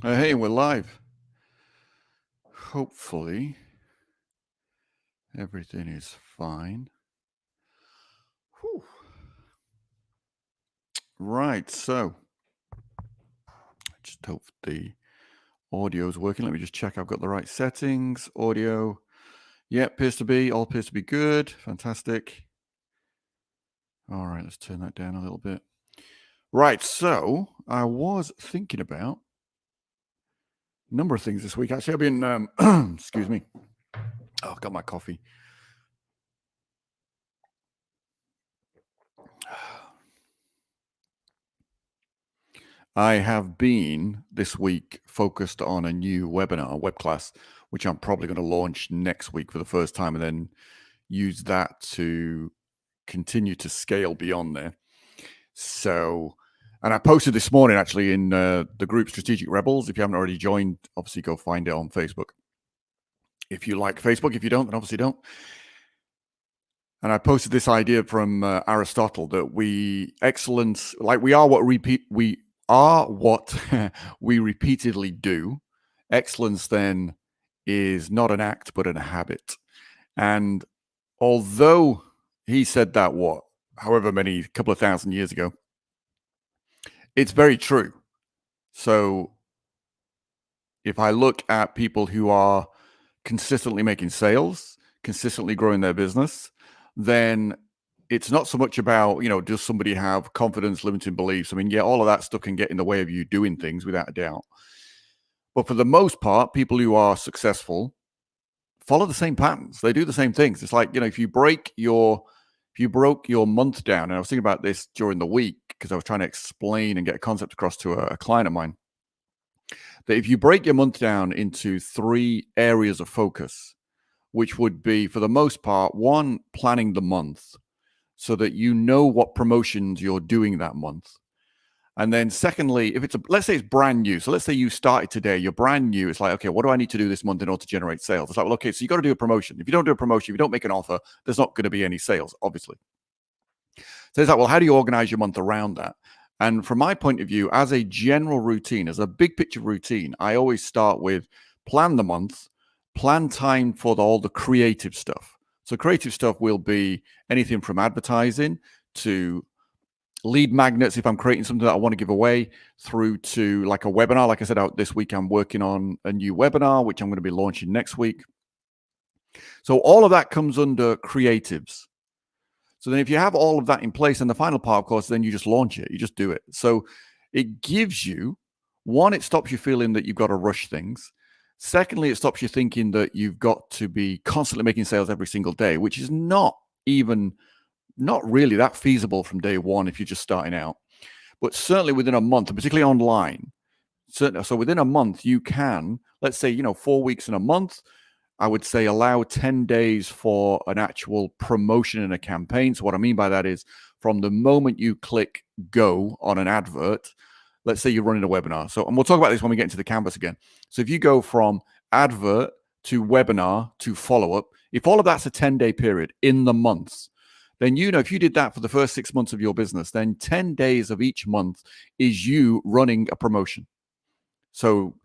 Hey, we're live. Hopefully, everything is fine. Whew. Right, so just hope the audio is working. Let me just check I've got the right settings. Audio, yeah, all appears to be good. Fantastic. All right, let's turn that down a little bit. Right, so I was thinking about a number of things this week. Actually, I've been, excuse me. Oh, I've got my coffee. I have been this week focused on a new webinar, web class, which I'm probably going to launch next week for the first time and then use that to continue to scale beyond there. So, and I posted this morning actually in the group Strategic Rebels. If you haven't already joined, obviously go find it on Facebook. If you like Facebook, if you don't, then obviously don't. And I posted this idea from Aristotle that excellence, like we are what we repeatedly do. Excellence then is not an act, but a habit. And although he said that, however many, couple of thousand years ago, it's very true. So if I look at people who are consistently making sales, consistently growing their business, then it's not so much about, does somebody have confidence, limiting beliefs? I mean, yeah, all of that stuff can get in the way of you doing things without a doubt. But for the most part, people who are successful follow the same patterns. They do the same things. It's like, if you broke your month down, and I was thinking about this during the week because I was trying to explain and get a concept across to a client of mine, that if you break your month down into 3 areas of focus, which would be, for the most part, 1, planning the month so that you know what promotions you're doing that month. And then secondly, if let's say it's brand new. So let's say you started today, you're brand new. It's like, okay, what do I need to do this month in order to generate sales? It's like, well, okay, so you got to do a promotion. If you don't do a promotion, if you don't make an offer, there's not going to be any sales, obviously. So it's like, well, how do you organize your month around that? And from my point of view, as a general routine, as a big picture routine, I always start with plan the month, plan time for all the creative stuff. So creative stuff will be anything from advertising to lead magnets if I'm creating something that I want to give away, through to like a webinar. Like I said, this week I'm working on a new webinar, which I'm going to be launching next week. So all of that comes under creatives. So then if you have all of that in place, and the final part, of course, then you just launch it. You just do it. So it gives you, 1, it stops you feeling that you've got to rush things. Secondly, it stops you thinking that you've got to be constantly making sales every single day, which is not really that feasible from day one if you're just starting out. But certainly within a month, and particularly online, so within a month, you can, let's say, 4 weeks in a month, I would say allow 10 days for an actual promotion in a campaign. So what I mean by that is, from the moment you click go on an advert, let's say you're running a webinar. So, and we'll talk about this when we get into the canvas again. So if you go from advert to webinar to follow-up, if all of that's a 10-day period in the months, then if you did that for the first 6 months of your business, then 10 days of each month is you running a promotion. So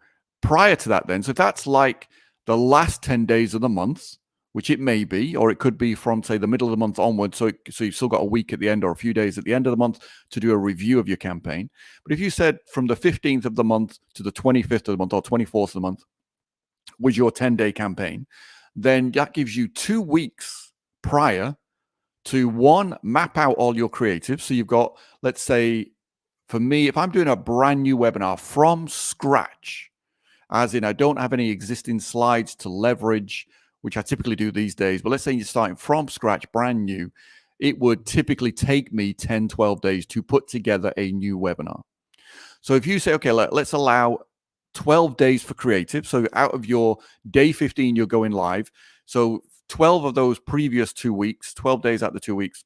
prior to that, then, so if that's like the last 10 days of the month, which it may be, or it could be from, say, the middle of the month onward. So you've still got a week at the end or a few days at the end of the month to do a review of your campaign. But if you said from the 15th of the month to the 25th of the month or 24th of the month was your 10-day campaign, then that gives you 2 weeks prior to, 1, map out all your creatives. So you've got, let's say, for me, if I'm doing a brand new webinar from scratch, as in I don't have any existing slides to leverage, which I typically do these days, but let's say you're starting from scratch, brand new, it would typically take me 10, 12 days to put together a new webinar. So if you say, okay, let's allow 12 days for creative. So out of your day 15, you're going live. So 12 of those previous 2 weeks, 12 days out of the 2 weeks,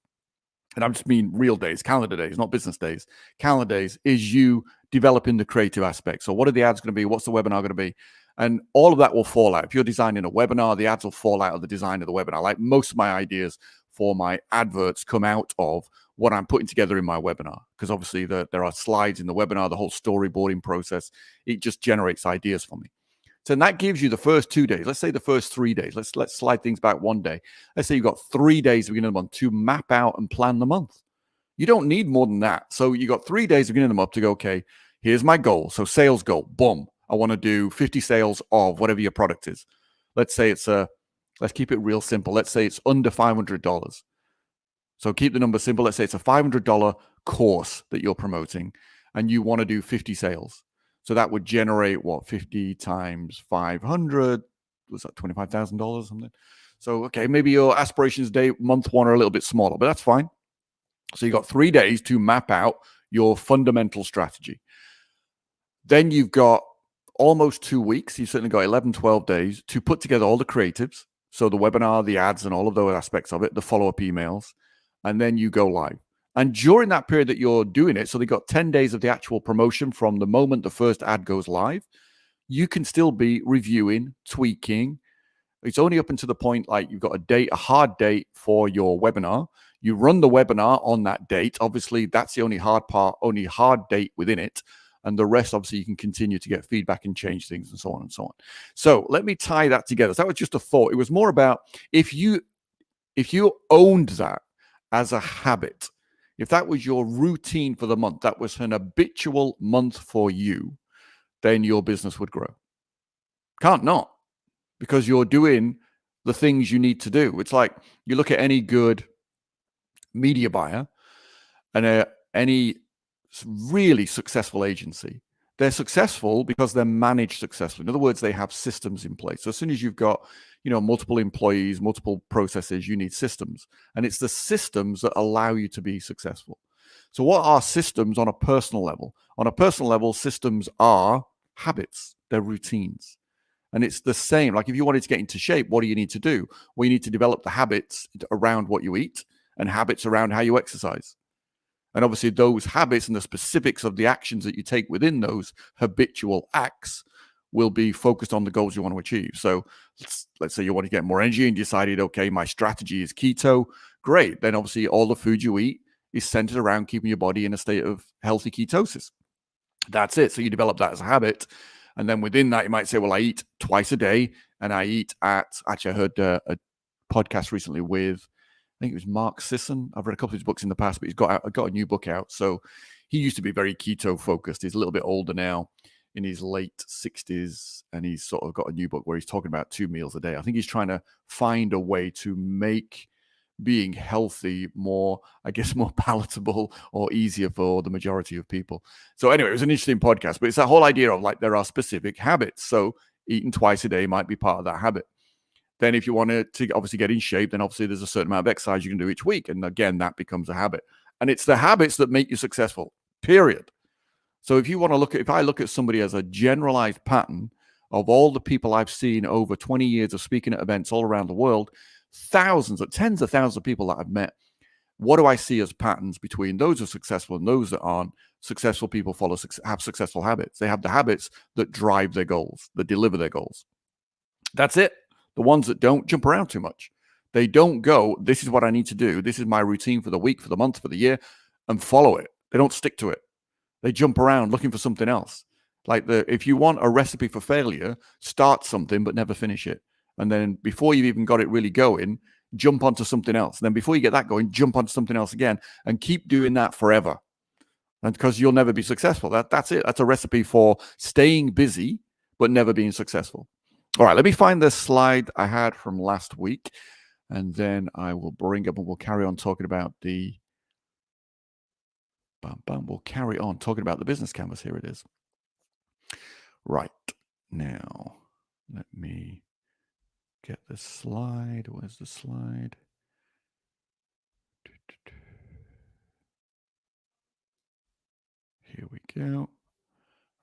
and I just mean real days, calendar days, not business days, calendar days, is you developing the creative aspect. So what are the ads going to be? What's the webinar going to be? And all of that will fall out. If you're designing a webinar, the ads will fall out of the design of the webinar. Like most of my ideas for my adverts come out of what I'm putting together in my webinar, because obviously there are slides in the webinar, the whole storyboarding process. It just generates ideas for me. So that gives you the first 2 days. Let's say the first 3 days. Let's slide things back one day. Let's say you've got 3 days at the beginning of the month to map out and plan the month. You don't need more than that. So you got 3 days at the beginning of the month to go, okay, here's my goal. So sales goal, boom. I want to do 50 sales of whatever your product is. Let's say let's keep it real simple. Let's say it's under $500. So keep the number simple. Let's say it's a $500 course that you're promoting and you want to do 50 sales. So that would generate what? 50 times 500. Was that $25,000 something? So, okay, maybe your aspirations day, month one are a little bit smaller, but that's fine. So you got 3 days to map out your fundamental strategy. Then you've got almost 2 weeks. You've certainly got 11, 12 days to put together all the creatives. So the webinar, the ads, and all of those aspects of it, the follow-up emails, and then you go live. And during that period that you're doing it, so they got 10 days of the actual promotion from the moment the first ad goes live, you can still be reviewing, tweaking. It's only up until the point like you've got a date, a hard date for your webinar. You run the webinar on that date. Obviously, that's the only hard part, only hard date within it. And the rest, obviously, you can continue to get feedback and change things and so on and so on. So let me tie that together. So that was just a thought. It was more about if you owned that as a habit, if that was your routine for the month, that was an habitual month for you, then your business would grow. Can't not, because you're doing the things you need to do. It's like you look at any good media buyer and any really successful agency. They're successful because they're managed successfully. In other words, they have systems in place. So as soon as you've got, multiple employees, multiple processes, you need systems. And it's the systems that allow you to be successful. So what are systems on a personal level? On a personal level, systems are habits. They're routines. And it's the same. Like if you wanted to get into shape, what do you need to do? Well, you need to develop the habits around what you eat and habits around how you exercise. And obviously those habits and the specifics of the actions that you take within those habitual acts will be focused on the goals you want to achieve. So let's say you want to get more energy and decided, okay, my strategy is keto. Great. Then obviously all the food you eat is centered around keeping your body in a state of healthy ketosis. That's it. So you develop that as a habit. And then within that, you might say, well, I eat twice a day and I eat actually I heard a podcast recently with, I think it was Mark Sisson. I've read a couple of his books in the past, but he's got a new book out. So he used to be very keto focused. He's a little bit older now, in his late 60s, and he's sort of got a new book where he's talking about 2 meals a day. I think he's trying to find a way to make being healthy more, I guess, more palatable or easier for the majority of people. So anyway, it was an interesting podcast, but it's that whole idea of like there are specific habits. So eating twice a day might be part of that habit. Then if you want to obviously get in shape, then obviously there's a certain amount of exercise you can do each week. And again, that becomes a habit. And it's the habits that make you successful, period. So if I look at somebody as a generalized pattern of all the people I've seen over 20 years of speaking at events all around the world, tens of thousands of people that I've met, what do I see as patterns between those who are successful and those that aren't? Successful people have successful habits. They have the habits that drive their goals, that deliver their goals. That's it. The ones that don't jump around too much. They don't go, this is what I need to do. This is my routine for the week, for the month, for the year, and follow it. They don't stick to it. They jump around looking for something else. Like if you want a recipe for failure, start something but never finish it. And then before you've even got it really going, jump onto something else. And then before you get that going, jump onto something else again and keep doing that forever. And because you'll never be successful. That's it. That's a recipe for staying busy but never being successful. All right, let me find the slide I had from last week, and then I will bring up and we'll carry on talking about the we'll carry on talking about the business canvas. Here it is. Right. Now, let me get the slide. Where's the slide? Here we go.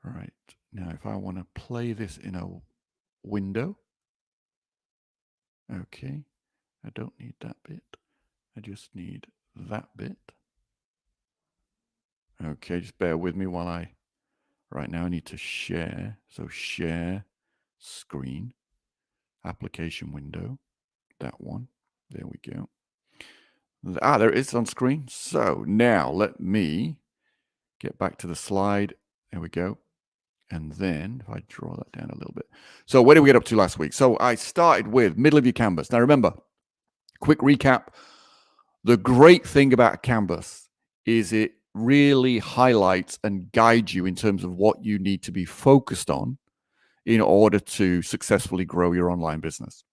All right. Now, if I want to play this in a window, okay, I don't need that bit. I just need that bit. Okay, just bear with me while right now I need to share. So share screen, application window, that one. There we go. There it is on screen. So now let me get back to the slide. There we go. And then if I draw that down a little bit. So where did we get up to last week? So I started with middle of your canvas. Now remember, quick recap. The great thing about a canvas is it really highlights and guides you in terms of what you need to be focused on in order to successfully grow your online business.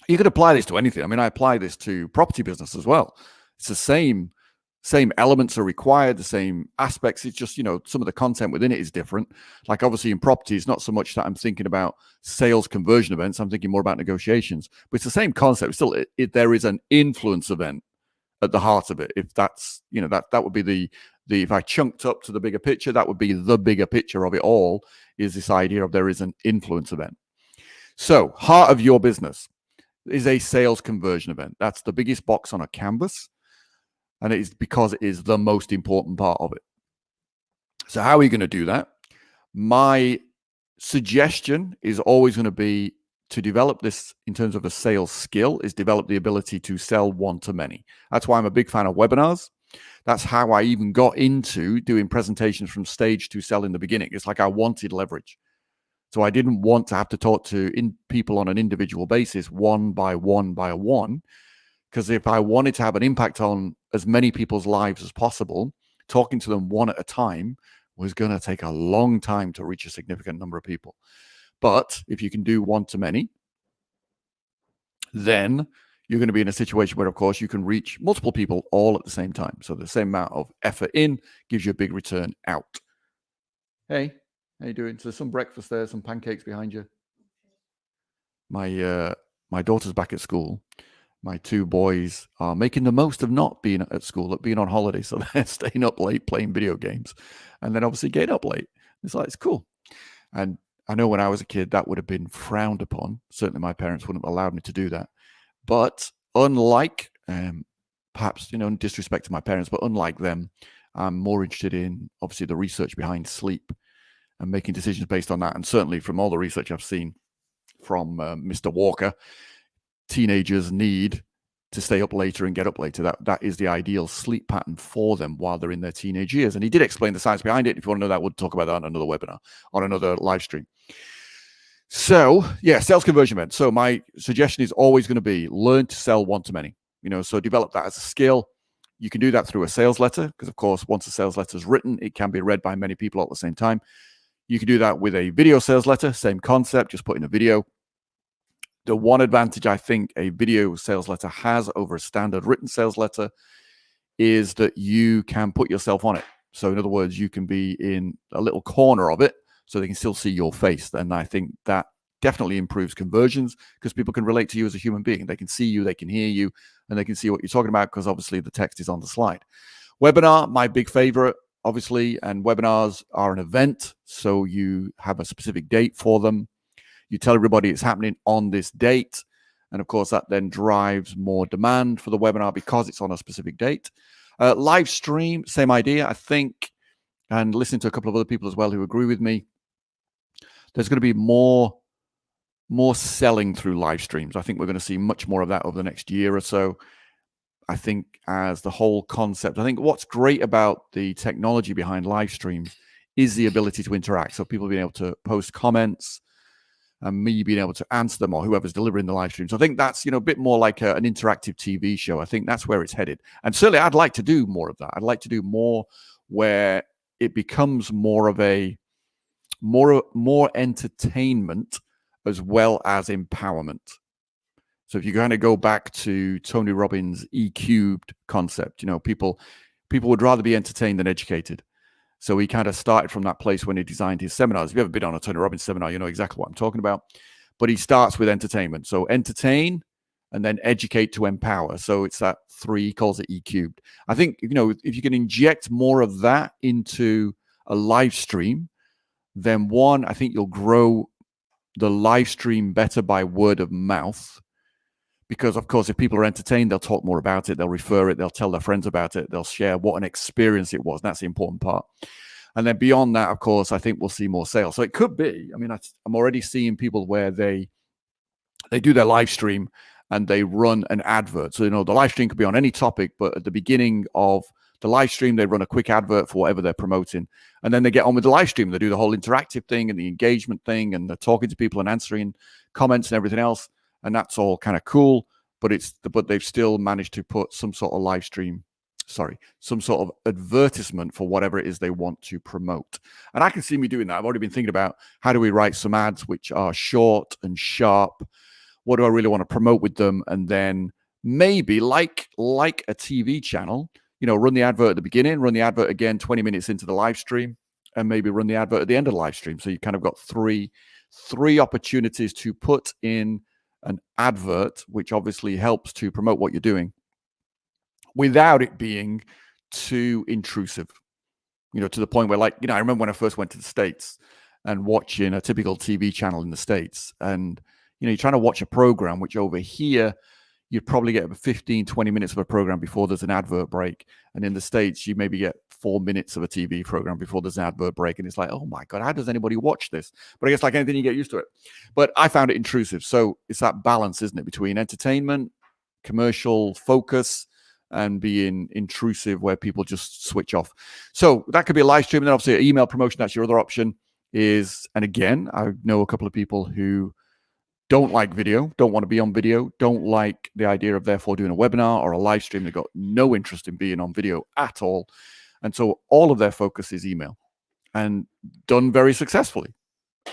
You could apply this to anything. I mean, I apply this to property business as well. It's the same elements are required, the same aspects. It's just, some of the content within it is different. Like obviously in property, it's not so much that I'm thinking about sales conversion events. I'm thinking more about negotiations, but it's the same concept. Still, there is an influence event at the heart of it. If that's, that would be the if I chunked up to the bigger picture, that would be the bigger picture of it all, is this idea of there is an influence event. So heart of your business is a sales conversion event. That's the biggest box on a canvas. And it is because it is the most important part of it. So how are you going to do that? My suggestion is always going to be to develop this in terms of a sales skill, is develop the ability to sell one-to-many. That's why I'm a big fan of webinars. That's how I even got into doing presentations from stage to sell in the beginning. It's like I wanted leverage. So I didn't want to have to talk to people on an individual basis, one by one by one, because if I wanted to have an impact on as many people's lives as possible, talking to them one at a time was going to take a long time to reach a significant number of people. But if you can do one-to-many, then you're going to be in a situation where, of course, you can reach multiple people all at the same time. So the same amount of effort in gives you a big return out. Hey, how you doing? So there's some breakfast there, some pancakes behind you. My daughter's back at school. My two boys are making the most of not being at school, at being on holiday. So they're staying up late playing video games and then obviously getting up late. It's cool. And I know when I was a kid, that would have been frowned upon. Certainly my parents wouldn't have allowed me to do that. But unlike, perhaps, disrespect to my parents, but unlike them, I'm more interested in, obviously, the research behind sleep and making decisions based on that. And certainly from all the research I've seen from Mr. Walker, teenagers need to stay up later and get up later. That is the ideal sleep pattern for them while they're in their teenage years. And he did explain the science behind it. If you want to know that, we'll talk about that on another webinar, on another live stream. So yeah, sales conversion event. So my suggestion is always going to be learn to sell one-to-many. So develop that as a skill. You can do that through a sales letter because, of course, once a sales letter is written, it can be read by many people at the same time. You can do that with a video sales letter, same concept, just put in a video. The one advantage I think a video sales letter has over a standard written sales letter is that you can put yourself on it. So in other words, you can be in a little corner of it so they can still see your face. And I think that definitely improves conversions because people can relate to you as a human being. They can see you, they can hear you, and they can see what you're talking about because obviously the text is on the slide. Webinar, my big favorite, obviously, and webinars are an event. So you have a specific date for them. You tell everybody it's happening on this date. And of course, that then drives more demand for the webinar because it's on a specific date. Live stream, same idea, I think, and listening to a couple of other people as well who agree with me. There's going to be more selling through live streams. I think we're going to see much more of that over the next year or so. I think as the whole concept, I think what's great about the technology behind live streams is the ability to interact. So people being able to post comments, and me being able to answer them or whoever's delivering the live stream. So I think that's, a bit more like an interactive TV show. I think that's where it's headed. And certainly I'd like to do more of that. I'd like to do more where it becomes more of a more entertainment as well as empowerment. So if you kind of go back to Tony Robbins' E cubed concept, people would rather be entertained than educated. So he kind of started from that place when he designed his seminars. If you've ever been on a Tony Robbins seminar, you know exactly what I'm talking about. But he starts with entertainment. So entertain and then educate to empower. So it's that three, he calls it E cubed. I think, if you can inject more of that into a live stream, then one, I think you'll grow the live stream better by word of mouth. Because, of course, if people are entertained, they'll talk more about it. They'll refer it. They'll tell their friends about it. They'll share what an experience it was. That's the important part. And then beyond that, of course, I think we'll see more sales. So it could be, I'm already seeing people where they do their live stream and they run an advert. So, the live stream could be on any topic, but at the beginning of the live stream, they run a quick advert for whatever they're promoting. And then they get on with the live stream. They do the whole interactive thing and the engagement thing, and they're talking to people and answering comments and everything else. And that's all kind of cool. But they've still managed to put some sort of some sort of advertisement for whatever it is they want to promote. And I can see me doing that. I've already been thinking about how do we write some ads which are short and sharp. What do I really want to promote with them? And then maybe like a TV channel, run the advert at the beginning, run the advert again 20 minutes into the live stream, and maybe run the advert at the end of the live stream. So you kind of got three opportunities to put in an advert, which obviously helps to promote what you're doing without it being too intrusive, to the point where, I remember when I first went to the States and watching a typical TV channel in the States, and, you're trying to watch a program, which over here, you'd probably get 15, 20 minutes of a program before there's an advert break. And in the States, you maybe get 4 minutes of a TV program before there's an advert break. And it's like, oh my God, how does anybody watch this? But I guess like anything, you get used to it. But I found it intrusive. So it's that balance, isn't it, between entertainment, commercial focus, and being intrusive where people just switch off. So that could be a live stream. And then obviously email promotion, that's your other option and again, I know a couple of people who don't like video, don't want to be on video, don't like the idea of therefore doing a webinar or a live stream. They've got no interest in being on video at all. And so all of their focus is email, and done very successfully,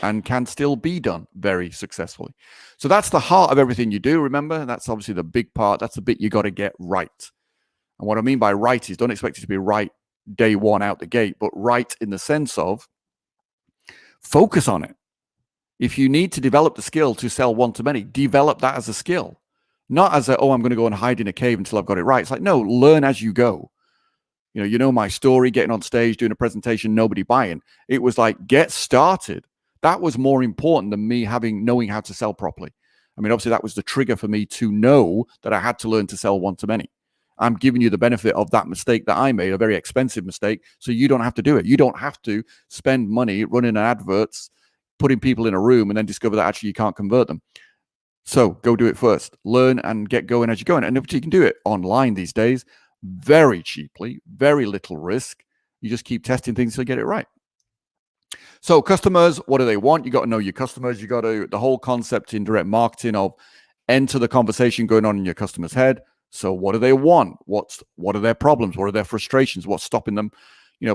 and can still be done very successfully. So that's the heart of everything you do, remember? And that's obviously the big part. That's the bit you got to get right. And what I mean by right is don't expect it to be right day one out the gate, but right in the sense of focus on it. If you need to develop the skill to sell one-to-many, develop that as a skill, not as I'm going to go and hide in a cave until I've got it right. It's like, no, learn as you go. You know my story, getting on stage, doing a presentation, nobody buying. It was like, get started. That was more important than me knowing how to sell properly. I mean, obviously that was the trigger for me to know that I had to learn to sell one-to-many. I'm giving you the benefit of that mistake that I made, a very expensive mistake, so you don't have to do it. You don't have to spend money running adverts, putting people in a room, and then discover that actually you can't convert them. So go do it first. Learn and get going as you're going. And you can do it online these days, very cheaply, very little risk. You just keep testing things to get it right. So customers, what do they want? You got to know your customers. You got to, the whole concept in direct marketing of enter the conversation going on in your customer's head. So what do they want? What are their problems? What are their frustrations? What's stopping them?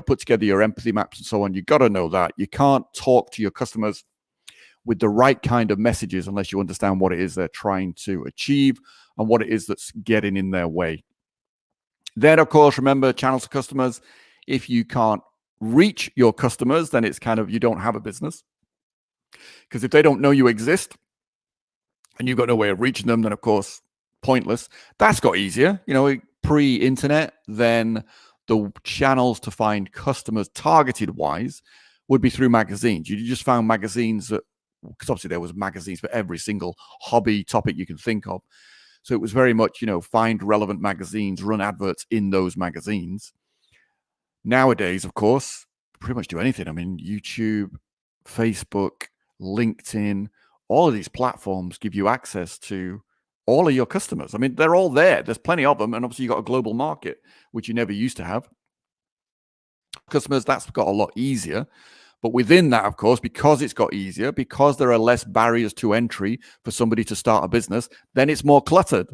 Put together your empathy maps and so on. You got to know that. You can't talk to your customers with the right kind of messages unless you understand what it is they're trying to achieve and what it is that's getting in their way. Then, of course, remember, channels to customers. If you can't reach your customers, then it's kind of, you don't have a business. Because if they don't know you exist and you've got no way of reaching them, then of course, pointless. That's got easier. Pre-internet, then the channels to find customers targeted wise would be through magazines. You just found magazines because obviously there was magazines for every single hobby topic you can think of. So it was very much, find relevant magazines, run adverts in those magazines. Nowadays, of course, pretty much do anything. I mean, YouTube, Facebook, LinkedIn, all of these platforms give you access to all of your customers. I mean, they're all there. There's plenty of them. And obviously you've got a global market, which you never used to have. Customers, that's got a lot easier. But within that, of course, because it's got easier, because there are less barriers to entry for somebody to start a business, then it's more cluttered.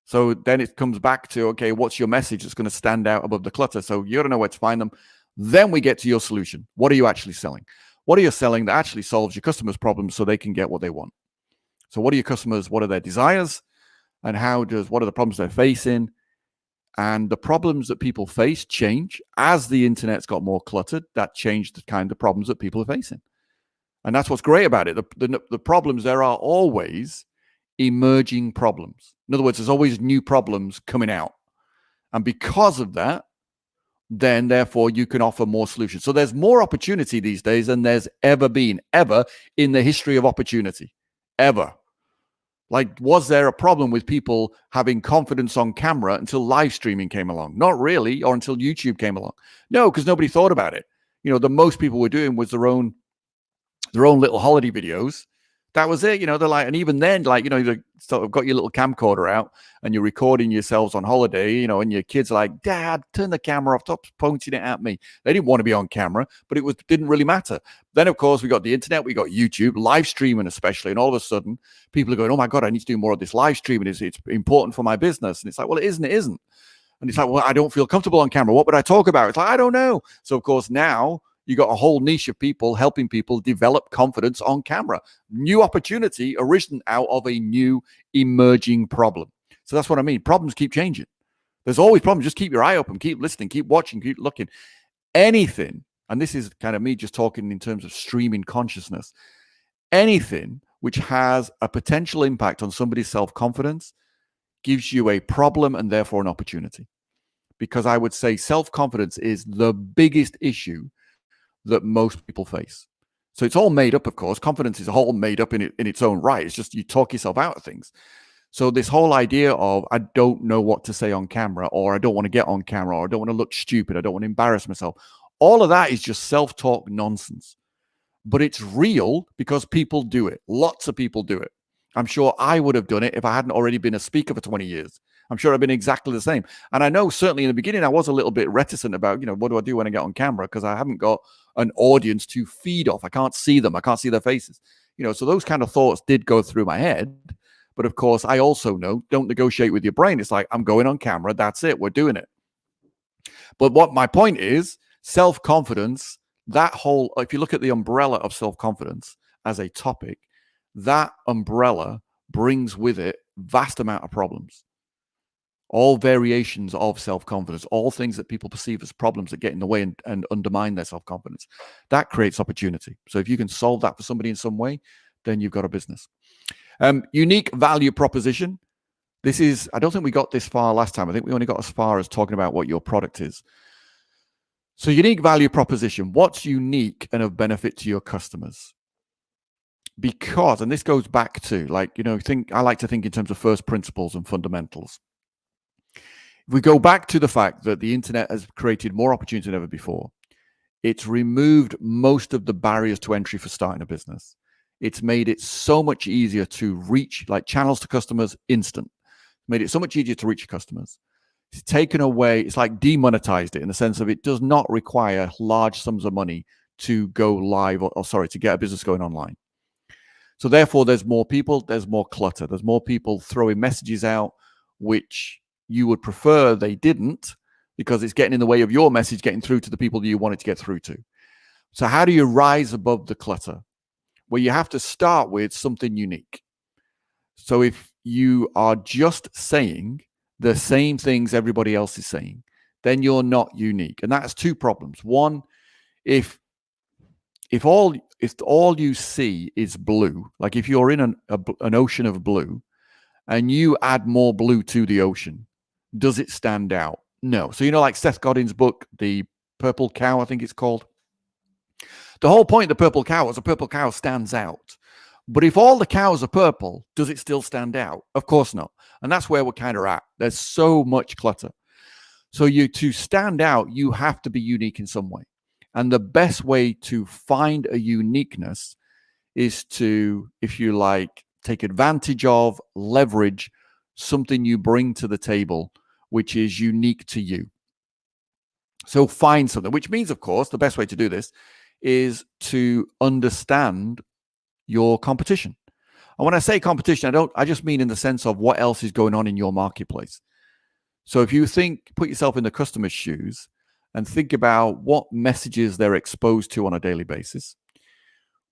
So then it comes back to, okay, what's your message that's going to stand out above the clutter? So you got to know where to find them. Then we get to your solution. What are you actually selling? What are you selling that actually solves your customers' problems so they can get what they want? So what are your customers? What are their desires? And what are the problems they're facing? And the problems that people face change as the internet's got more cluttered. That changed the kind of problems that people are facing. And that's what's great about it. The problems, there are always emerging problems. In other words, there's always new problems coming out. And because of that, then therefore you can offer more solutions. So there's more opportunity these days than there's ever been, ever in the history of opportunity, ever. Like, was there a problem with people having confidence on camera until live streaming came along? Not really, or until YouTube came along. No, because nobody thought about it. The most people were doing was their own little holiday videos, That was it. They're like, and even then, like, you sort of got your little camcorder out and you're recording yourselves on holiday, and your kids are like, Dad, turn the camera off, stop pointing it at me. They didn't want to be on camera, but didn't really matter. Then, of course, we got the internet, we got YouTube, live streaming especially, and all of a sudden, people are going, oh my God, I need to do more of this live streaming. It's important for my business. And it's like, well, it isn't. And it's like, well, I don't feel comfortable on camera. What would I talk about? It's like, I don't know. So, of course, now you got a whole niche of people helping people develop confidence on camera. New opportunity arisen out of a new emerging problem. So that's what I mean. Problems keep changing. There's always problems. Just keep your eye open, keep listening, keep watching, keep looking. Anything, and this is kind of me just talking in terms of streaming consciousness, anything which has a potential impact on somebody's self-confidence gives you a problem and therefore an opportunity. Because I would say self-confidence is the biggest issue that most people face. So it's all made up, of course. Confidence is all made up in its own right. It's just you talk yourself out of things. So this whole idea of I don't know what to say on camera, or I don't want to get on camera, or I don't want to look stupid, I don't want to embarrass myself. All of that is just self-talk nonsense. But it's real because people do it. Lots of people do it. I'm sure I would have done it if I hadn't already been a speaker for 20 years. I'm sure I've been exactly the same. And I know certainly in the beginning, I was a little bit reticent about, what do I do when I get on camera? Because I haven't got an audience to feed off. I can't see them. I can't see their faces. So those kind of thoughts did go through my head. But of course, I also know, don't negotiate with your brain. It's like, I'm going on camera. That's it. We're doing it. But what my point is, self-confidence, if you look at the umbrella of self-confidence as a topic, that umbrella brings with it vast amount of problems. All variations of self-confidence, all things that people perceive as problems that get in the way and undermine their self-confidence, that creates opportunity. So if you can solve that for somebody in some way, then you've got a business. Unique value proposition. I don't think we got this far last time. I think we only got as far as talking about what your product is. So unique value proposition, what's unique and of benefit to your customers? Because, and this goes back to I like to think in terms of first principles and fundamentals. If we go back to the fact that the internet has created more opportunity than ever before, it's removed most of the barriers to entry for starting a business. It's made it so much easier to reach, like channels to customers, instant. Made it so much easier to reach customers. It's taken away, it's like demonetized it in the sense of it does not require large sums of money to go live to get a business going online. So therefore, there's more people, there's more clutter, there's more people throwing messages out, which you would prefer they didn't, because it's getting in the way of your message getting through to the people that you want it to get through to. So how do you rise above the clutter? Well, you have to start with something unique. So if you are just saying the same things everybody else is saying, then you're not unique. And that's two problems. One, if all you see is blue, like if you're in an ocean of blue and you add more blue to the ocean, does it stand out? No. So, like Seth Godin's book, The Purple Cow, I think it's called. The whole point of the purple cow is a purple cow stands out. But if all the cows are purple, does it still stand out? Of course not. And that's where we're kind of at. There's so much clutter. So to stand out, you have to be unique in some way. And the best way to find a uniqueness is to, if you like, take advantage of, leverage something you bring to the table, which is unique to you. So find something, which means, of course, the best way to do this is to understand your competition. And when I say competition, I just mean in the sense of what else is going on in your marketplace. So if you put yourself in the customer's shoes and think about what messages they're exposed to on a daily basis,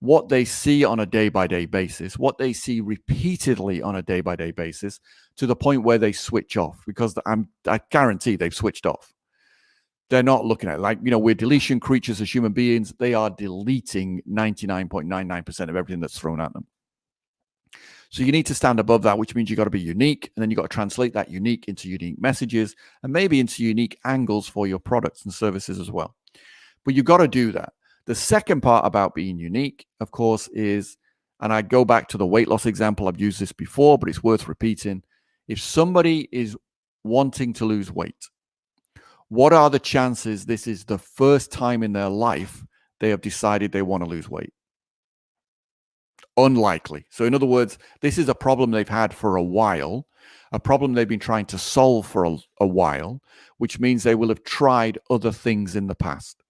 what they see on a day-by-day basis, what they see repeatedly on a day-by-day basis, to the point where they switch off, because I guarantee they've switched off. They're not looking at it. We're deletion creatures as human beings. They are deleting 99.99% of everything that's thrown at them. So you need to stand above that, which means you've got to be unique. And then you've got to translate that unique into unique messages and maybe into unique angles for your products and services as well. But you've got to do that. The second part about being unique, of course, is, and I go back to the weight loss example. I've used this before, but it's worth repeating. If somebody is wanting to lose weight, what are the chances this is the first time in their life they have decided they want to lose weight? Unlikely. So in other words, this is a problem they've had for a while, a problem they've been trying to solve for a while, which means they will have tried other things in the past.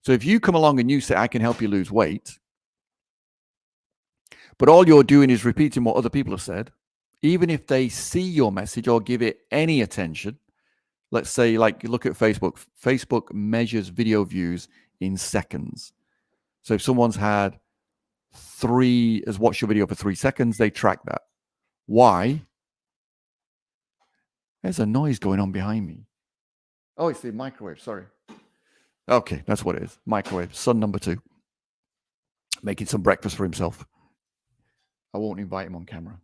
So if you come along and you say, I can help you lose weight, but all you're doing is repeating what other people have said, even if they see your message or give it any attention, let's say, like, you look at Facebook. Facebook measures video views in seconds. So if someone's has watched your video for 3 seconds, they track that. Why? There's a noise going on behind me. Oh, it's the microwave. Sorry. Okay, that's what it is. Microwave. Son number 2. Making some breakfast for himself. I won't invite him on camera.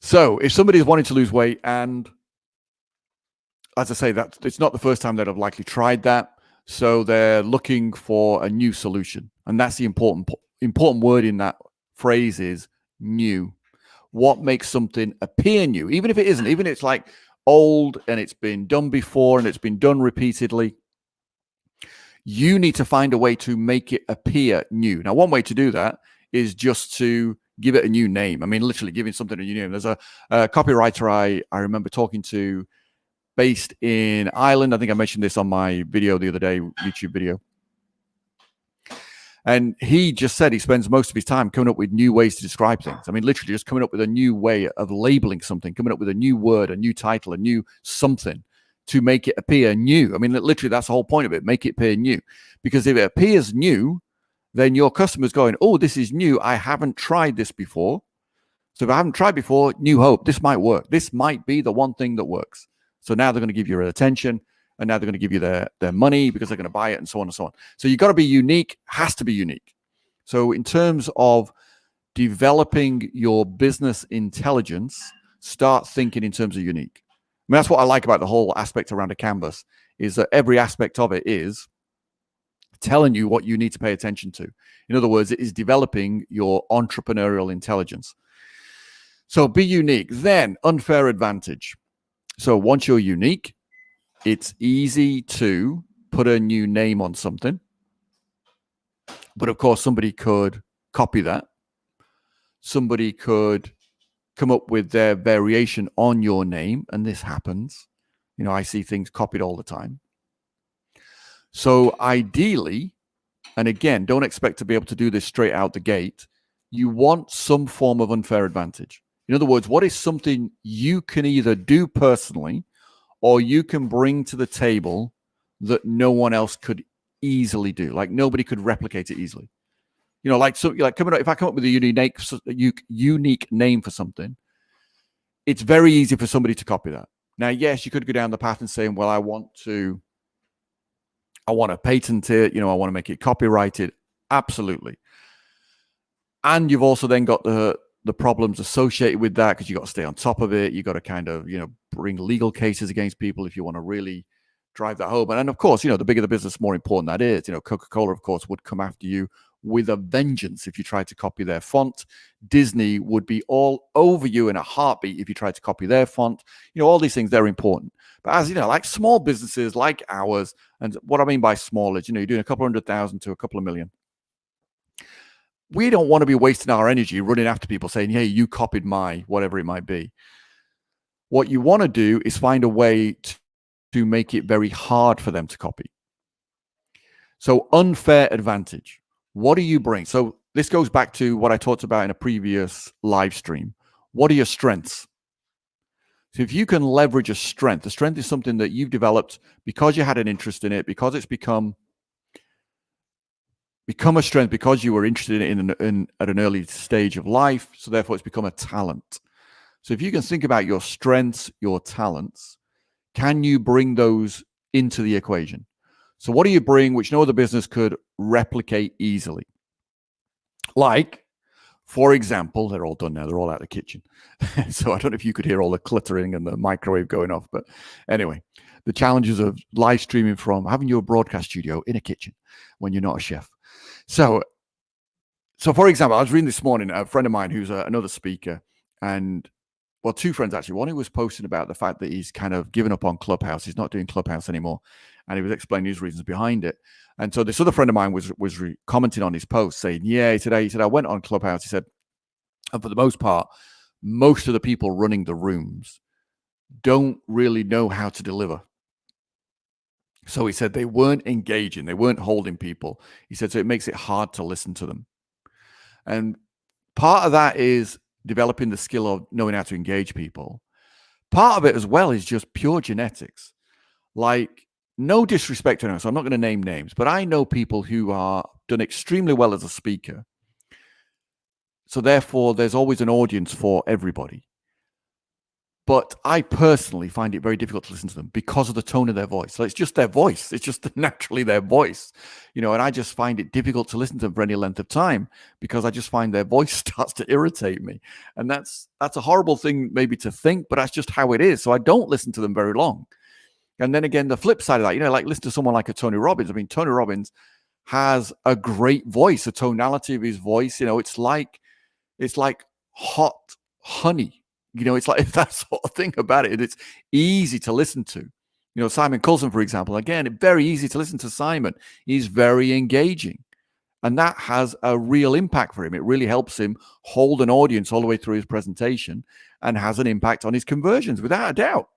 So if somebody's wanting to lose weight, and as I say, that it's not the first time that I've likely tried that. So they're looking for a new solution. And that's the important word in that phrase is new. What makes something appear new? Even if it isn't, even if it's like old and it's been done before and it's been done repeatedly, you need to find a way to make it appear new. Now, one way to do that is just to give it a new name. I mean, literally giving something a new name. There's a copywriter I remember talking to, based in Ireland. I think I mentioned this on my video the other day, YouTube video. And he just said he spends most of his time coming up with new ways to describe things. I mean, literally just coming up with a new way of labeling something, coming up with a new word, a new title, a new something to make it appear new. I mean, literally that's the whole point of it, make it appear new. Because if it appears new, then your customer's going, oh, this is new. I haven't tried this before. So if I haven't tried before, new hope. This might work. This might be the one thing that works. So now they're going to give you attention, and now they're going to give you their money because they're going to buy it, and so on and so on. So you've got to be unique, has to be unique. So in terms of developing your business intelligence, start thinking in terms of unique. I mean, that's what I like about the whole aspect around a canvas, is that every aspect of it is telling you what you need to pay attention to. In other words, it is developing your entrepreneurial intelligence. So be unique. Then unfair advantage. So once you're unique, it's easy to put a new name on something. But of course, somebody could copy that. Somebody could come up with their variation on your name. And this happens. You know, I see things copied all the time. So ideally, and again, don't expect to be able to do this straight out the gate. You want some form of unfair advantage. In other words, what is something you can either do personally or you can bring to the table that no one else could easily do? Like nobody could replicate it easily. You know, like coming up, if I come up with a unique name for something, it's very easy for somebody to copy that. Now, yes, you could go down the path and say, well, I want to patent it, you know, I want to make it copyrighted. Absolutely. And you've also then got the problems associated with that, because you got to stay on top of it. You got to kind of, you know, bring legal cases against people if you want to really drive that home. And of course, you know, the bigger the business, the more important that is. You know, Coca-Cola, of course, would come after you with a vengeance if you tried to copy their font. Disney would be all over you in a heartbeat if you tried to copy their font. You know, all these things, they're important. But as you know, like small businesses like ours, and what I mean by small is, you know, you're doing a couple 100,000 to a couple of million. We don't want to be wasting our energy running after people saying, hey, you copied my whatever it might be. What you want to do is find a way to make it very hard for them to copy. So unfair advantage. What do you bring? So this goes back to what I talked about in a previous live stream. What are your strengths? So if you can leverage a strength, the strength is something that you've developed because you had an interest in it, because it's become a strength because you were interested in at an early stage of life. So therefore, it's become a talent. So if you can think about your strengths, your talents, can you bring those into the equation? So what do you bring which no other business could replicate easily? Like, for example, they're all done now. They're all out of the kitchen. So I don't know if you could hear all the cluttering and the microwave going off. But anyway, the challenges of live streaming from having your broadcast studio in a kitchen when you're not a chef. So for example, I was reading this morning, a friend of mine who's another speaker, and two friends actually. One who was posting about the fact that he's kind of given up on Clubhouse. He's not doing Clubhouse anymore. And he was explaining his reasons behind it. And so this other friend of mine was commenting on his post saying, yeah, he said, I went on Clubhouse. He said, and for the most part, most of the people running the rooms don't really know how to deliver. So he said they weren't engaging. They weren't holding people. He said, so it makes it hard to listen to them. And part of that is developing the skill of knowing how to engage people. Part of it as well is just pure genetics. Like, no disrespect to anyone, so I'm not going to name names, but I know people who are done extremely well as a speaker. So therefore, there's always an audience for everybody. But I personally find it very difficult to listen to them because of the tone of their voice. So it's just their voice. It's just naturally their voice, and I just find it difficult to listen to them for any length of time because I just find their voice starts to irritate me. And that's a horrible thing maybe to think, but that's just how it is. So I don't listen to them very long. And then again, the flip side of that, like listen to someone like a Tony Robbins. I mean, Tony Robbins has a great voice, a tonality of his voice. It's like hot honey. It's like that sort of thing about it. It's easy to listen to. Simon Coulson, for example, again, very easy to listen to Simon. He's very engaging. And that has a real impact for him. It really helps him hold an audience all the way through his presentation and has an impact on his conversions, without a doubt.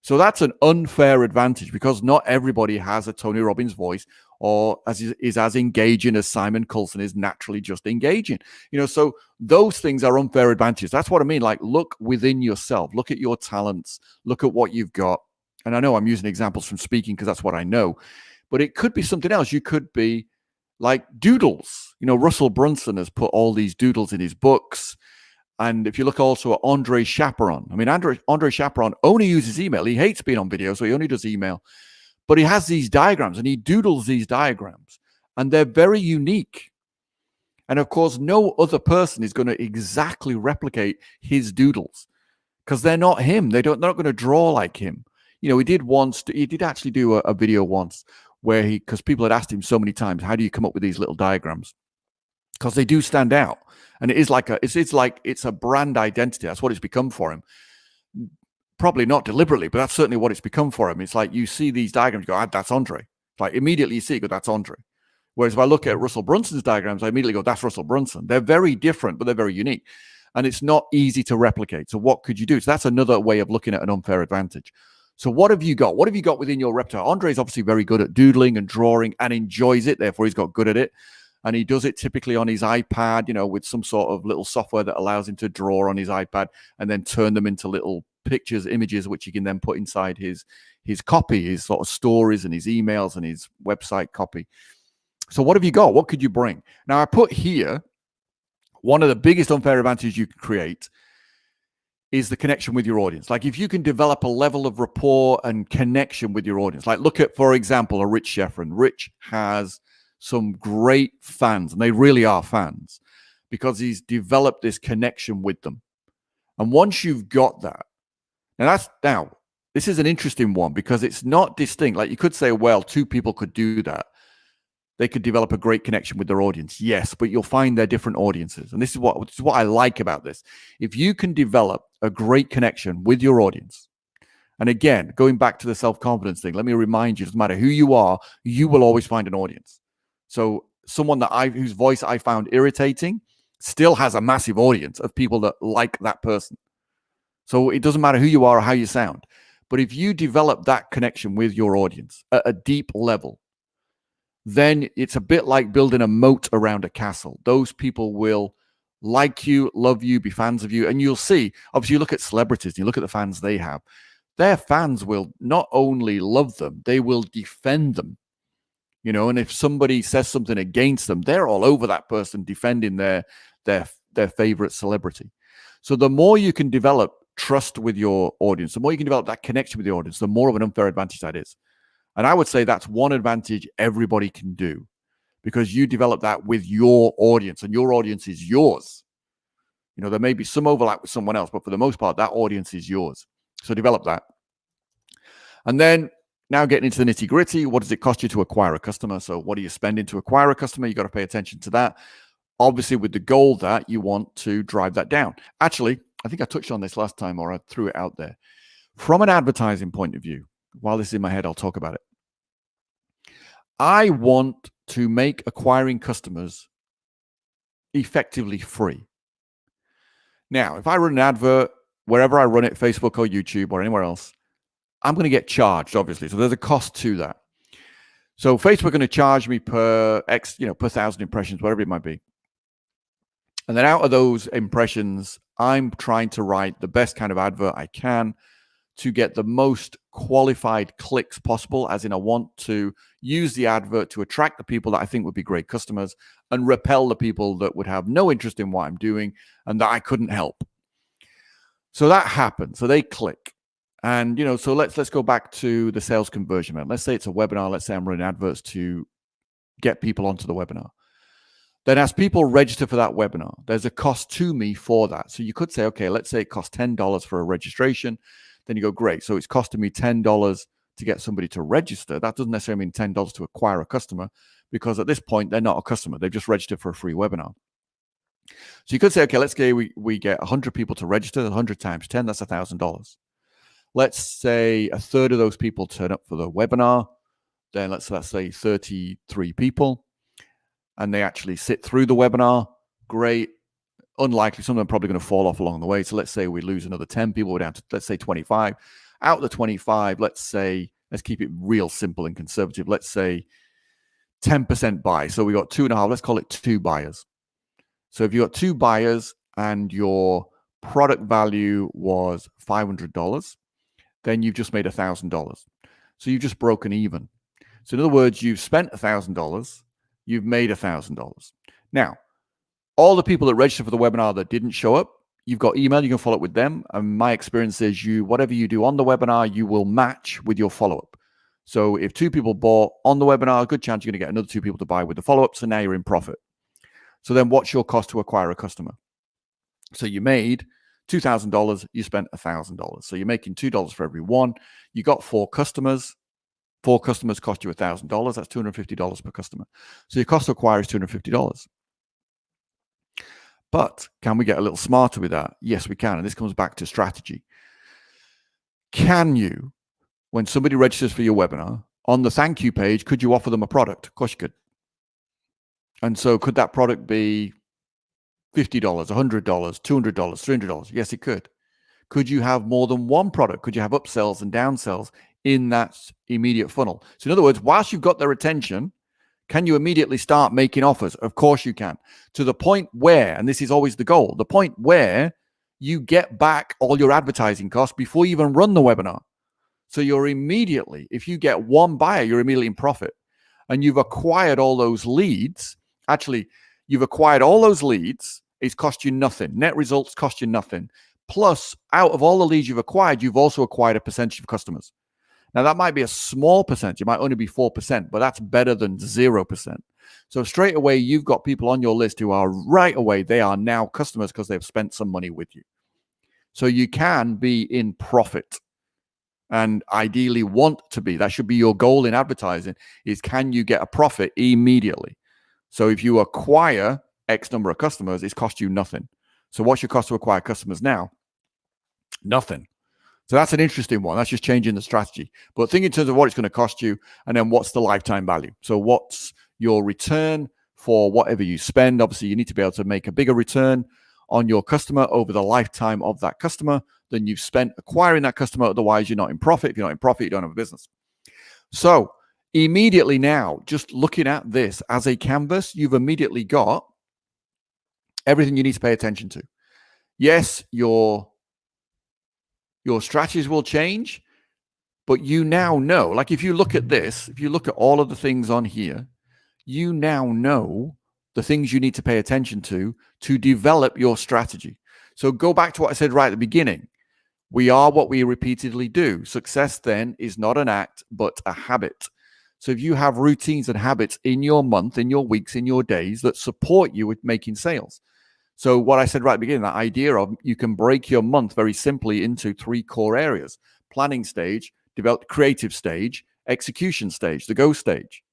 So that's an unfair advantage because not everybody has a Tony Robbins voice or is as engaging as Simon Coulson is naturally just engaging. So those things are unfair advantages. That's what I mean. Like, look within yourself, look at your talents, look at what you've got. And I know I'm using examples from speaking because that's what I know, but it could be something else. You could be like doodles. Russell Brunson has put all these doodles in his books. And if you look also at Andre Chaperon, I mean, Andre Chaperon only uses email. He hates being on video, so he only does email. But he has these diagrams and he doodles these diagrams. And they're very unique. And of course, no other person is going to exactly replicate his doodles because they're not him. They're not going to draw like him. He did actually do a video once where because people had asked him so many times, how do you come up with these little diagrams? Because they do stand out. And it is it's a brand identity. That's what it's become for him. Probably not deliberately, but that's certainly what it's become for him. It's like you see these diagrams, you go, that's Andre. Like immediately you see, you go, that's Andre. Whereas if I look at Russell Brunson's diagrams, I immediately go, that's Russell Brunson. They're very different, but they're very unique. And it's not easy to replicate. So what could you do? So that's another way of looking at an unfair advantage. So what have you got? What have you got within your repertoire? Andre is obviously very good at doodling and drawing and enjoys it. Therefore, he's got good at it. And he does it typically on his iPad, with some sort of little software that allows him to draw on his iPad and then turn them into little pictures, images, which he can then put inside his copy, his sort of stories and his emails and his website copy. So what have you got? What could you bring? Now, I put here, one of the biggest unfair advantages you can create is the connection with your audience. Like if you can develop a level of rapport and connection with your audience, like look at, for example, a Rich Schefren. Rich has some great fans, and they really are fans because he's developed this connection with them. And once you've got that, now this is an interesting one because it's not distinct. Like you could say, well, two people could do that. They could develop a great connection with their audience. Yes, but you'll find they're different audiences. And this is what I like about this. If you can develop a great connection with your audience, and again, going back to the self-confidence thing, let me remind you, it doesn't matter who you are, you will always find an audience. So someone whose voice I found irritating still has a massive audience of people that like that person. So it doesn't matter who you are or how you sound. But if you develop that connection with your audience at a deep level, then it's a bit like building a moat around a castle. Those people will like you, love you, be fans of you. And you'll see, obviously, you look at celebrities, you look at the fans they have. Their fans will not only love them, they will defend them. And if somebody says something against them, they're all over that person defending their favorite celebrity. So the more you can develop trust with your audience, the more you can develop that connection with the audience, the more of an unfair advantage that is. And I would say that's one advantage everybody can do because you develop that with your audience and your audience is yours. There may be some overlap with someone else, but for the most part, that audience is yours. So develop that. And then now getting into the nitty gritty, what does it cost you to acquire a customer? So what are you spending to acquire a customer? You got to pay attention to that. Obviously, with the goal that you want to drive that down. Actually, I think I touched on this last time, or I threw it out there. From an advertising point of view, while this is in my head, I'll talk about it. I want to make acquiring customers effectively free. Now, if I run an advert, wherever I run it, Facebook or YouTube or anywhere else, I'm going to get charged, obviously. So there's a cost to that. So Facebook are going to charge me per X, per 1,000 impressions, whatever it might be. And then out of those impressions, I'm trying to write the best kind of advert I can to get the most qualified clicks possible, as in I want to use the advert to attract the people that I think would be great customers and repel the people that would have no interest in what I'm doing and that I couldn't help. So that happens. So they click. And, so let's go back to the sales conversion rate. Let's say it's a webinar. Let's say I'm running adverts to get people onto the webinar. Then as people register for that webinar, there's a cost to me for that. So you could say, okay, let's say it costs $10 for a registration. Then you go, great. So it's costing me $10 to get somebody to register. That doesn't necessarily mean $10 to acquire a customer, because at this point, they're not a customer. They've just registered for a free webinar. So you could say, okay, let's say we get 100 people to register. 100 times 10, that's $1,000. Let's say a third of those people turn up for the webinar. Then let's say 33 people. And they actually sit through the webinar. Great. Unlikely. Some of them are probably going to fall off along the way. So let's say we lose another 10 people. We're down to, let's say, 25. Out of the 25, let's keep it real simple and conservative. Let's say 10% buy. So we got 2.5. Let's call it 2 buyers. So if you got 2 buyers and your product value was $500, then you've just made $1,000. So you've just broken even. So in other words, you've spent $1,000. You've made $1,000. Now, all the people that registered for the webinar that didn't show up, you've got email, you can follow up with them. And my experience is whatever you do on the webinar, you will match with your follow-up. So if 2 people bought on the webinar, a good chance you're going to get another 2 people to buy with the follow-up. So now you're in profit. So then what's your cost to acquire a customer? So you made $2,000, you spent $1,000. So you're making $2 for every one. You got 4 customers. 4 customers cost you $1,000. That's $250 per customer. So your cost to acquire is $250. But can we get a little smarter with that? Yes, we can. And this comes back to strategy. Can you, when somebody registers for your webinar, on the thank you page, could you offer them a product? Of course you could. And so could that product be $50, $100, $200, $300? Yes, it could. Could you have more than one product? Could you have upsells and downsells in that immediate funnel? So in other words, whilst you've got their attention, can you immediately start making offers? Of course you can. To the point where, and this is always the goal, the point where you get back all your advertising costs before you even run the webinar. So you're immediately, if you get one buyer, you're immediately in profit. And you've acquired all those leads. Actually, you've acquired all those leads. It's cost you nothing. Net results cost you nothing. Plus, out of all the leads you've acquired, you've also acquired a percentage of customers. Now, that might be a small percentage. It might only be 4%, but that's better than 0%. So straight away, you've got people on your list who are right away, they are now customers because they've spent some money with you. So you can be in profit and ideally want to be. That should be your goal in advertising, is can you get a profit immediately? So if you acquire X number of customers, it's cost you nothing. So what's your cost to acquire customers now? Nothing. So that's an interesting one. That's just changing the strategy. But think in terms of what it's going to cost you, and then what's the lifetime value. So what's your return for whatever you spend? Obviously, you need to be able to make a bigger return on your customer over the lifetime of that customer than you've spent acquiring that customer. Otherwise, you're not in profit. If you're not in profit, you don't have a business. So immediately now, just looking at this as a canvas, you've immediately got everything you need to pay attention to. Yes, your strategies will change, but you now know, like if you look at this, if you look at all of the things on here, you now know the things you need to pay attention to develop your strategy. So go back to what I said right at the beginning. We are what we repeatedly do. Success then is not an act, but a habit. So if you have routines and habits in your month, in your weeks, in your days that support you with making sales. So what I said right at the beginning, that idea of you can break your month very simply into 3 core areas: planning stage, develop creative stage, execution stage, the go stage.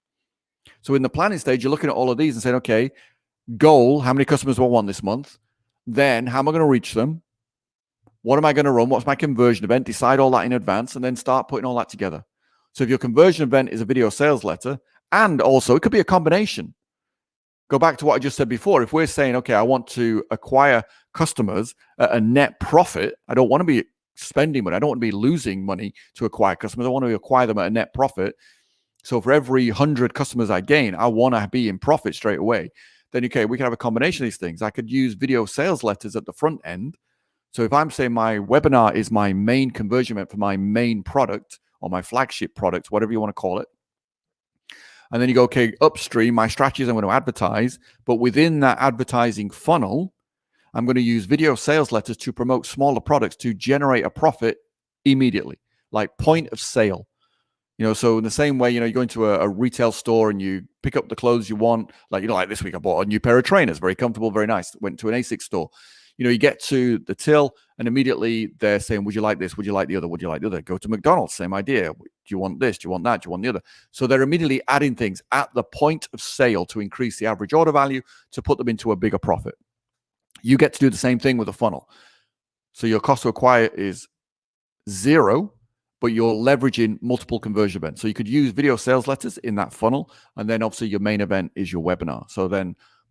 So in the planning stage, you're looking at all of these and saying, okay, goal, how many customers do I want this month? Then how am I going to reach them? What am I going to run? What's my conversion event? Decide all that in advance and then start putting all that together. So if your conversion event is a video sales letter, and also it could be a combination. Go back to what I just said before. If we're saying, okay, I want to acquire customers at a net profit, I don't want to be spending money. I don't want to be losing money to acquire customers. I want to acquire them at a net profit. So for every 100 customers I gain, I want to be in profit straight away. Then, okay, we can have a combination of these things. I could use video sales letters at the front end. So if I'm saying my webinar is my main conversion event for my main product or my flagship product, whatever you want to call it, and then you go, okay, upstream, my strategy is I'm going to advertise, but within that advertising funnel, I'm going to use video sales letters to promote smaller products to generate a profit immediately, like point of sale. So in the same way, you go into a retail store and you pick up the clothes you want. Like this week I bought a new pair of trainers, very comfortable, very nice. Went to an ASICS store. You get to the till and immediately they're saying, would you like this? Would you like the other? Would you like the other? Go to McDonald's, same idea. Do you want this? Do you want that? Do you want the other? So they're immediately adding things at the point of sale to increase the average order value to put them into a bigger profit. You get to do the same thing with a funnel. So your cost to acquire is 0, but you're leveraging multiple conversion events. So you could use video sales letters in that funnel. And then obviously your main event is your webinar.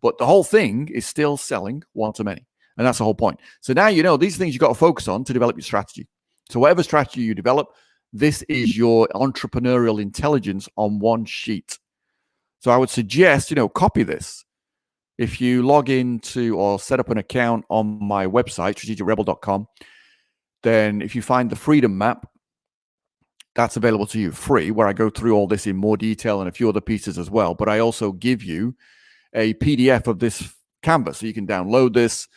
But the whole thing is still selling one-to-many. And that's the whole point. So now these things you've got to focus on to develop your strategy. So whatever strategy you develop, this is your entrepreneurial intelligence on one sheet. So I would suggest, copy this. If you log into or set up an account on my website, strategicrebel.com, then if you find the Freedom Map, that's available to you free, where I go through all this in more detail and a few other pieces as well. But I also give you a PDF of this canvas. So you can download this,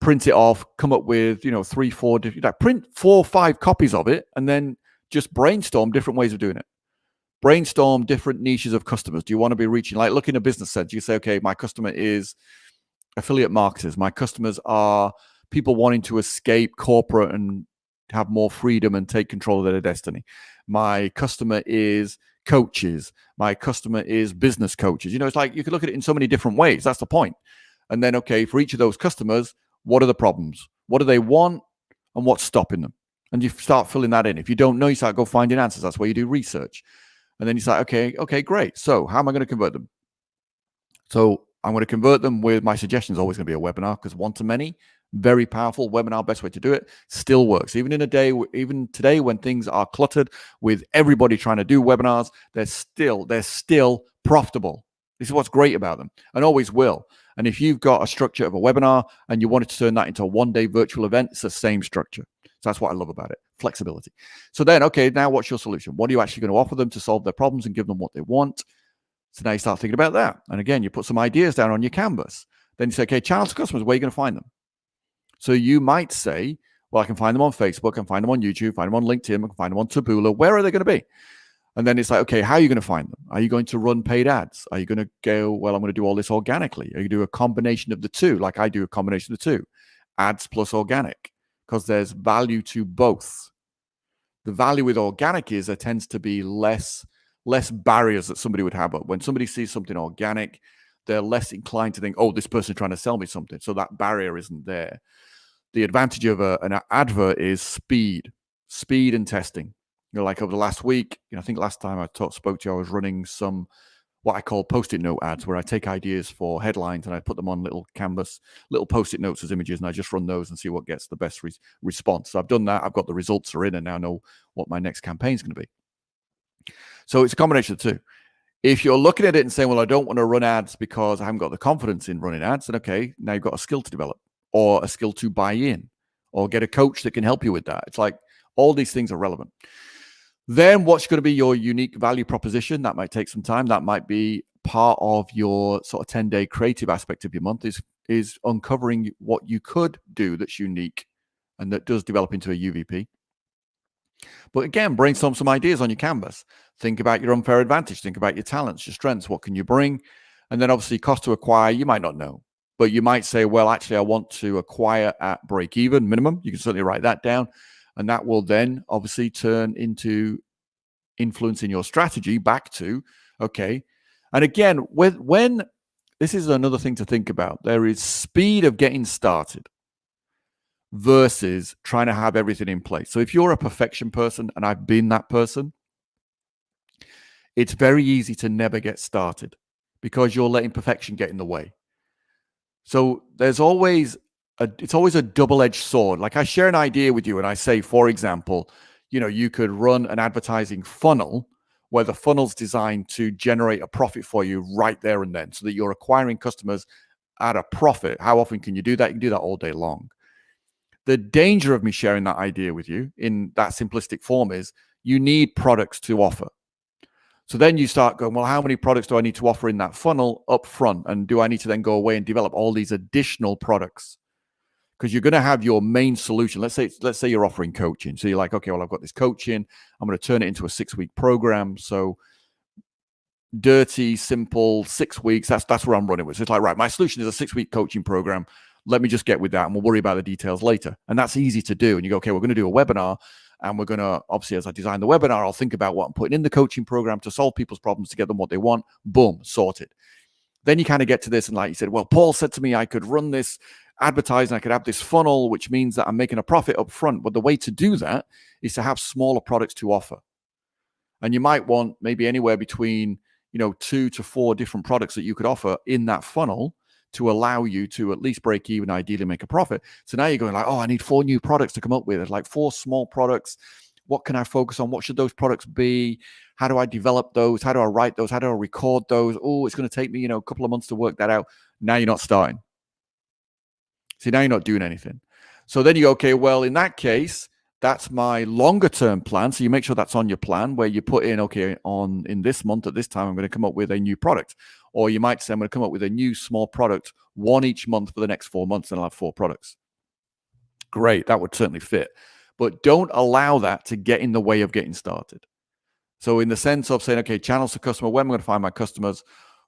print it off, come up with, 3, 4 different, print 4 or 5 copies of it, and then just brainstorm different ways of doing it. Brainstorm different niches of customers. Do you want to be reaching, like look in a business sense, you say, okay, my customer is affiliate marketers. My customers are people wanting to escape corporate and have more freedom and take control of their destiny. My customer is coaches. My customer is business coaches. It's like you can look at it in so many different ways. That's the point. And then, okay, for each of those customers, what are the problems? What do they want? And what's stopping them? And you start filling that in. If you don't know, you start go finding answers. That's where you do research. And then you say, okay, great. So how am I going to convert them? So I'm going to convert them with my suggestion is always going to be a webinar, because one-to-many, very powerful webinar, best way to do it, still works. Even in a day, even today when things are cluttered with everybody trying to do webinars, they're still profitable. This is what's great about them and always will. And if you've got a structure of a webinar and you wanted to turn that into a one-day virtual event, it's the same structure. So that's what I love about it, flexibility. So then, okay, now what's your solution? What are you actually going to offer them to solve their problems and give them what they want? So now you start thinking about that. And again, you put some ideas down on your canvas. Then you say, okay, channels to customers, where are you going to find them? So you might say, well, I can find them on Facebook, I can find them on YouTube, find them on LinkedIn, I can find them on Taboola. Where are they going to be? And then it's like, okay, how are you going to find them? Are you going to run paid ads? Are you going to go, well, I'm going to do all this organically? Are you going to do a combination of the two, like I do a combination of the two, ads plus organic, because there's value to both. The value with organic is there tends to be less barriers that somebody would have. But when somebody sees something organic, they're less inclined to think, oh, this person's trying to sell me something. So that barrier isn't there. The advantage of an advert is speed and testing. Like over the last week, I think last time I spoke to you, I was running some what I call Post-it note ads, where I take ideas for headlines and I put them on little canvas, little Post-it notes as images, and I just run those and see what gets the best response. So I've done that. I've got the results are in and now know what my next campaign is going to be. So it's a combination of the two. If you're looking at it and saying, well, I don't want to run ads because I haven't got the confidence in running ads, then okay, now you've got a skill to develop or a skill to buy in or get a coach that can help you with that. It's like all these things are relevant. Then what's going to be your unique value proposition? That might take some time. That might be part of your sort of 10-day creative aspect of your month is uncovering what you could do that's unique and that does develop into a UVP. But again, brainstorm some ideas on your canvas. Think about your unfair advantage. Think about your talents, your strengths. What can you bring? And then obviously cost to acquire, you might not know. But you might say, well, actually, I want to acquire at break even minimum. You can certainly write that down. And that will then obviously turn into influencing your strategy back to, okay. And again, when this is another thing to think about, there is speed of getting started. versus trying to have everything in place. So if you're a perfection person, and I've been that person, it's very easy to never get started because you're letting perfection get in the way. So it's always a double-edged sword. Like I share an idea with you and I say, for example, you could run an advertising funnel where the funnel's designed to generate a profit for you right there and then so that you're acquiring customers at a profit. How often can you do that? You can do that all day long. The danger of me sharing that idea with you in that simplistic form is you need products to offer. So then you start going, well, how many products do I need to offer in that funnel up front? And do I need to then go away and develop all these additional products? Because you're going to have your main solution. Let's say you're offering coaching. So you're like, okay, well, I've got this coaching. I'm going to turn it into a 6-week program. So dirty, simple, 6 weeks. That's where I'm running with. So it's like, right, my solution is a 6-week coaching program. Let me just get with that and we'll worry about the details later. And that's easy to do. And you go, okay, we're going to do a webinar. And we're going to, obviously, as I design the webinar, I'll think about what I'm putting in the coaching program to solve people's problems, to get them what they want. Boom, sorted. Then you kind of get to this and like you said, well, Paul said to me I could run this advertising, I could have this funnel, which means that I'm making a profit up front. But the way to do that is to have smaller products to offer. And you might want maybe anywhere between, 2 to 4 different products that you could offer in that funnel to allow you to at least break even, ideally make a profit. So now you're going like, oh, I need 4 new products to come up with. It's like 4 small products. What can I focus on? What should those products be? How do I develop those? How do I write those? How do I record those? Oh, it's going to take me, a couple of months to work that out. Now you're not starting. See, now you're not doing anything. So then you go, okay, well, in that case, that's my longer term plan. So you make sure that's on your plan where you put in, okay, in this month at this time, I'm going to come up with a new product. Or you might say, I'm going to come up with a new small product, 1 each month for the next 4 months, and I'll have 4 products. Great, that would certainly fit. But don't allow that to get in the way of getting started. So in the sense of saying, okay, channels to customer, when am I going to find my customers?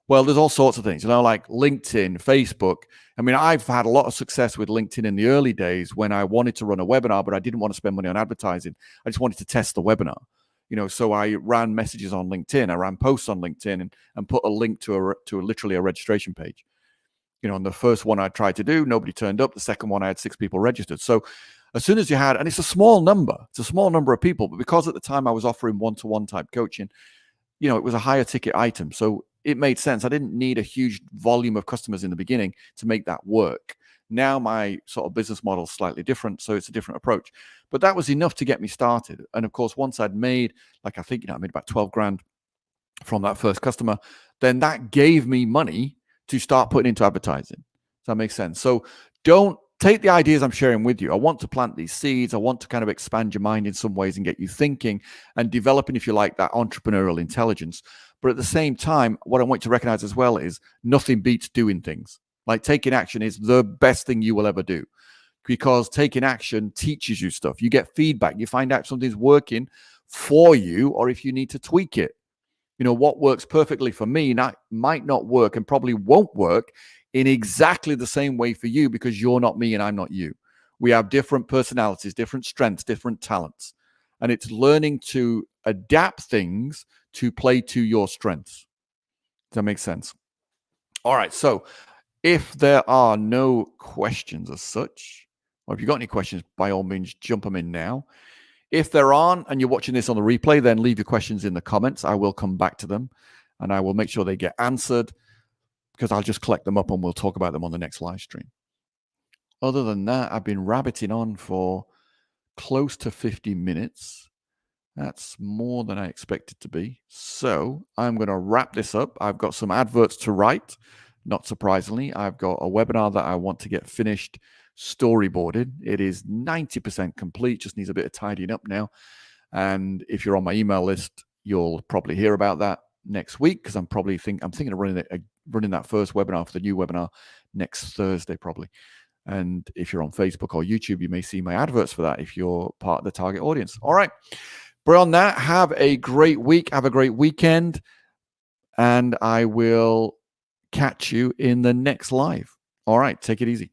Well, there's all sorts of things, like LinkedIn, Facebook. I mean, I've had a lot of success with LinkedIn in the early days when I wanted to run a webinar, but I didn't want to spend money on advertising. I just wanted to test the webinar. So I ran messages on LinkedIn. I ran posts on LinkedIn and put a link to literally a registration page. And the first one I tried to do, nobody turned up. The second one, I had 6 people registered. So as soon as you had, and it's a small number of people, but because at the time I was offering one-to-one type coaching, it was a higher ticket item. So it made sense. I didn't need a huge volume of customers in the beginning to make that work. Now my sort of business model is slightly different, so it's a different approach. But that was enough to get me started. And of course, once I'd made, I think, I made about 12 grand from that first customer, then that gave me money to start putting into advertising. Does that make sense? So don't take the ideas I'm sharing with you. I want to plant these seeds. I want to kind of expand your mind in some ways and get you thinking and developing, if you like, that entrepreneurial intelligence. But at the same time, what I want you to recognize as well is nothing beats doing things. Like taking action is the best thing you will ever do, because taking action teaches you stuff. You get feedback. You find out something's working for you, or if you need to tweak it. What works perfectly for me might not work and probably won't work in exactly the same way for you, because you're not me and I'm not you. We have different personalities, different strengths, different talents. And it's learning to adapt things to play to your strengths. Does that make sense? All right. So if there are no questions as such, or if you've got any questions, by all means, jump them in now. If there aren't, and you're watching this on the replay, then leave your questions in the comments. I will come back to them and I will make sure they get answered, because I'll just collect them up and we'll talk about them on the next live stream. Other than that, I've been rabbiting on for close to 50 minutes. That's more than I expected to be. So I'm going to wrap this up. I've got some adverts to write. Not surprisingly, I've got a webinar that I want to get finished storyboarded. It is 90% complete, just needs a bit of tidying up now. And if you're on my email list, you'll probably hear about that next week, because I'm thinking of running that first webinar for the new webinar next Thursday probably. And if you're on Facebook or YouTube, you may see my adverts for that if you're part of the target audience. All right. But on that, have a great week. Have a great weekend. And I will catch you in the next live. All right. Take it easy.